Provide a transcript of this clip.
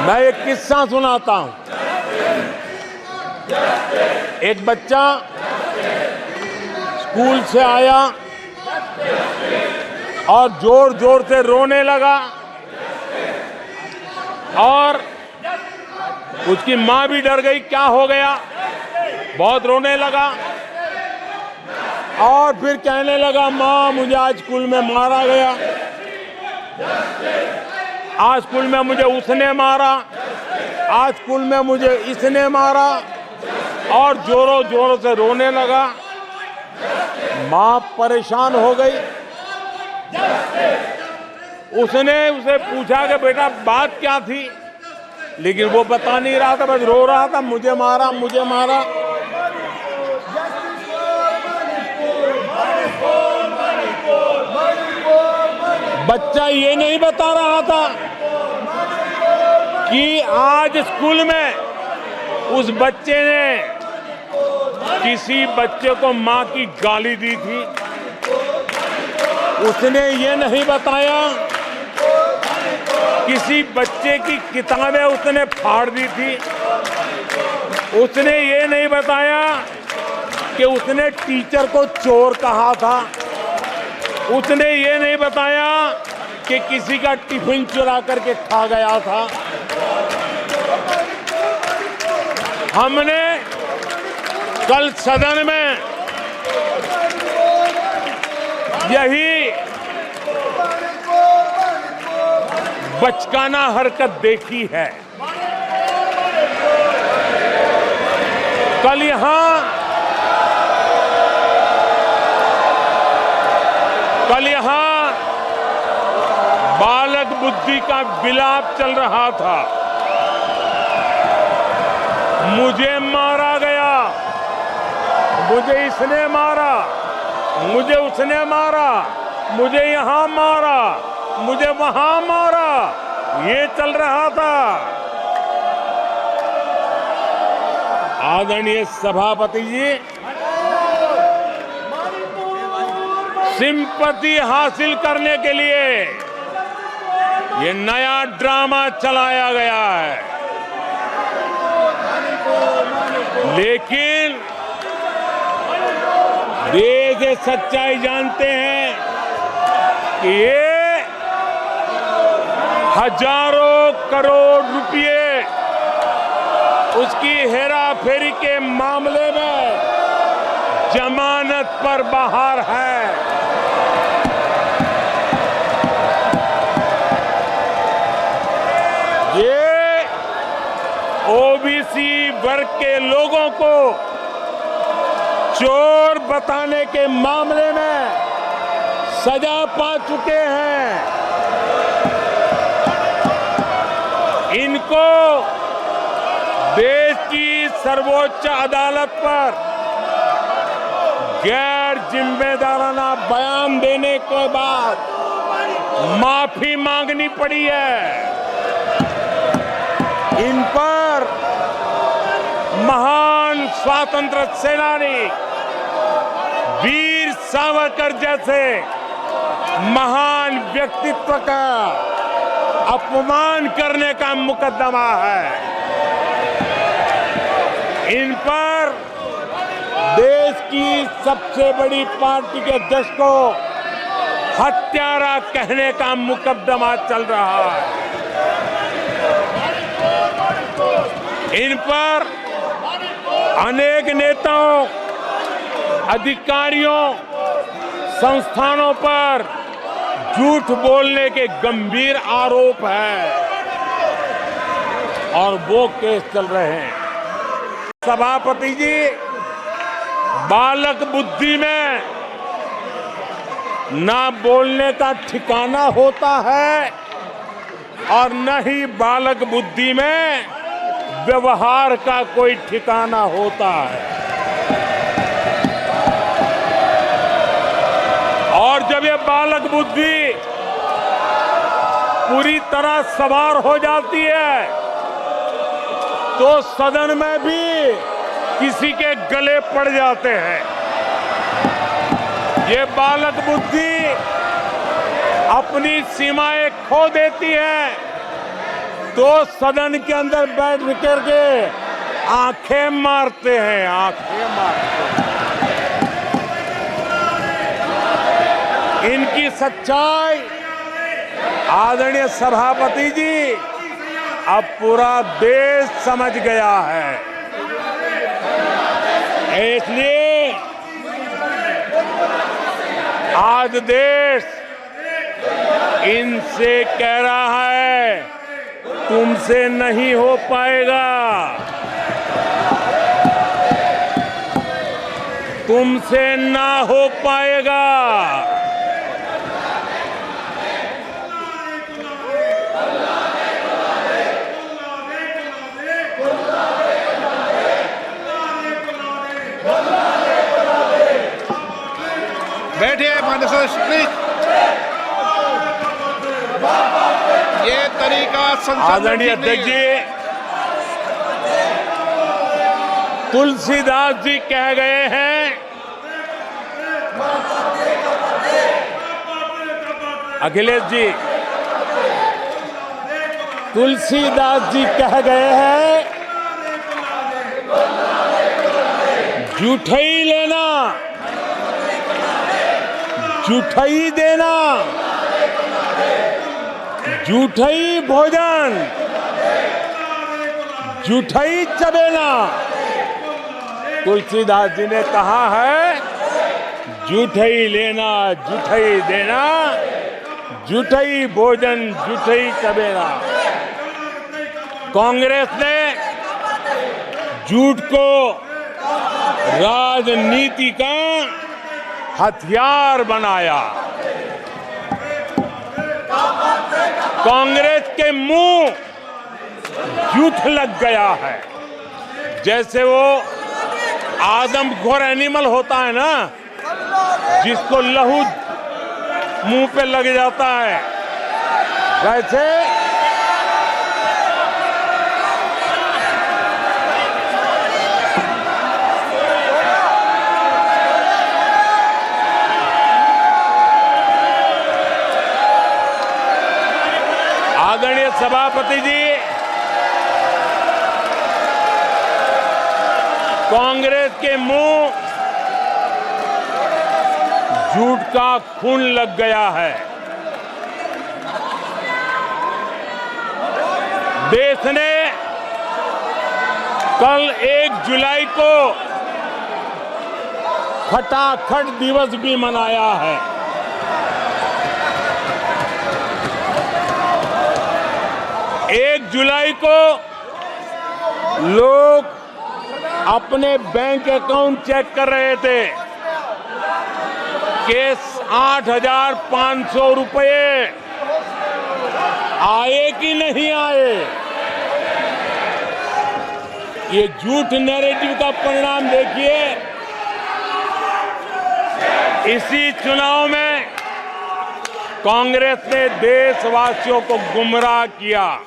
मैं एक किस्सा सुनाता हूं। एक बच्चा स्कूल से आया और जोर जोर से रोने लगा और उसकी माँ भी डर गई, क्या हो गया, बहुत रोने लगा और फिर कहने लगा, माँ मुझे आज स्कूल में मारा गया, आज स्कूल में मुझे उसने मारा, आज स्कूल में मुझे इसने मारा, और जोरों जोरों से रोने लगा। माँ परेशान हो गई। उसने उसे पूछा कि बेटा बात क्या थी, लेकिन वो बता नहीं रहा था, बस रो रहा था, मुझे मारा मुझे मारा। बच्चा ये नहीं बता रहा था कि आज स्कूल में उस बच्चे ने किसी बच्चे को मां की गाली दी थी। उसने ये नहीं बताया किसी बच्चे की किताबें उसने फाड़ दी थी। उसने ये नहीं बताया कि उसने टीचर को चोर कहा था। उसने ये नहीं बताया कि किसी का टिफिन चुरा करके खा गया था। हमने कल सदन में यही बचकाना हरकत देखी है। कल यहां बालक बुद्धि का विलाप चल रहा था। मुझे मारा गया, मुझे इसने मारा, मुझे उसने मारा, मुझे यहां मारा, मुझे वहां मारा, ये चल रहा था। आदरणीय सभापति जी, सिंपैथी हासिल करने के लिए ये नया ड्रामा चलाया गया है, लेकिन देश ये सच्चाई जानते हैं कि ये हजारों करोड़ रुपए उसकी हेराफेरी के मामले में जमानत पर बाहर है। ये ओबीसी वर्ग के लोगों को चोर बताने के मामले में सजा पा चुके हैं। इनको देश की सर्वोच्च अदालत पर गैर जिम्मेदाराना बयान देने के बाद माफी मांगनी पड़ी है। इन पर महान स्वातंत्र सेनानी वीर सावरकर जैसे महान व्यक्तित्व का अपमान करने का मुकदमा है। इन पर देश की सबसे बड़ी पार्टी के अध्यक्ष को हत्यारा कहने का मुकदमा चल रहा है। इन पर अनेक नेताओं, अधिकारियों, संस्थानों पर झूठ बोलने के गंभीर आरोप हैं और वो केस चल रहे हैं। सभापति जी, बालक बुद्धि में ना बोलने का ठिकाना होता है और न ही बालक बुद्धि में व्यवहार का कोई ठिकाना होता है। और जब ये बालक बुद्धि पूरी तरह सवार हो जाती है तो सदन में भी किसी के गले पड़ जाते हैं। ये बालक बुद्धि अपनी सीमाएं खो देती है तो सदन के अंदर बैठ करके आंखें मारते हैं, आंखें मारते हैं। इनकी सच्चाई आदरणीय सभापति जी अब पूरा देश समझ गया है। इसलिए आज देश इनसे कह रहा है तुमसे नहीं हो पाएगा, तुमसे ना हो पाएगा। बैठिए माननीय सदस्य प्लीज। ये तरीका संसद आदरणीय अध्यक्ष जी, तुलसीदास जी कह गए हैं, अखिलेश जी, तुलसीदास जी कह गए हैं, जूठई लेना जूठई देना, जूठई भोजन जूठई चबेना। तुलसीदास जी ने कहा है जूठई लेना जूठई देना, जूठई भोजन जूठई चबेना। कांग्रेस ने झूठ को राजनीति का हथियार बनाया। कांग्रेस के मुंह झूठ लग गया है। जैसे वो आदमखोर एनिमल होता है ना, जिसको लहू मुंह पे लग जाता है, वैसे आदरणीय सभापति जी, कांग्रेस के मुंह झूठ का खून लग गया है। देश ने कल 1 जुलाई को खटाखट दिवस भी मनाया है। एक जुलाई को लोग अपने बैंक अकाउंट चेक कर रहे थे कि 8,500 रुपये आए कि नहीं आए। ये झूठ नैरेटिव का परिणाम देखिए। इसी चुनाव में कांग्रेस ने देशवासियों को गुमराह किया।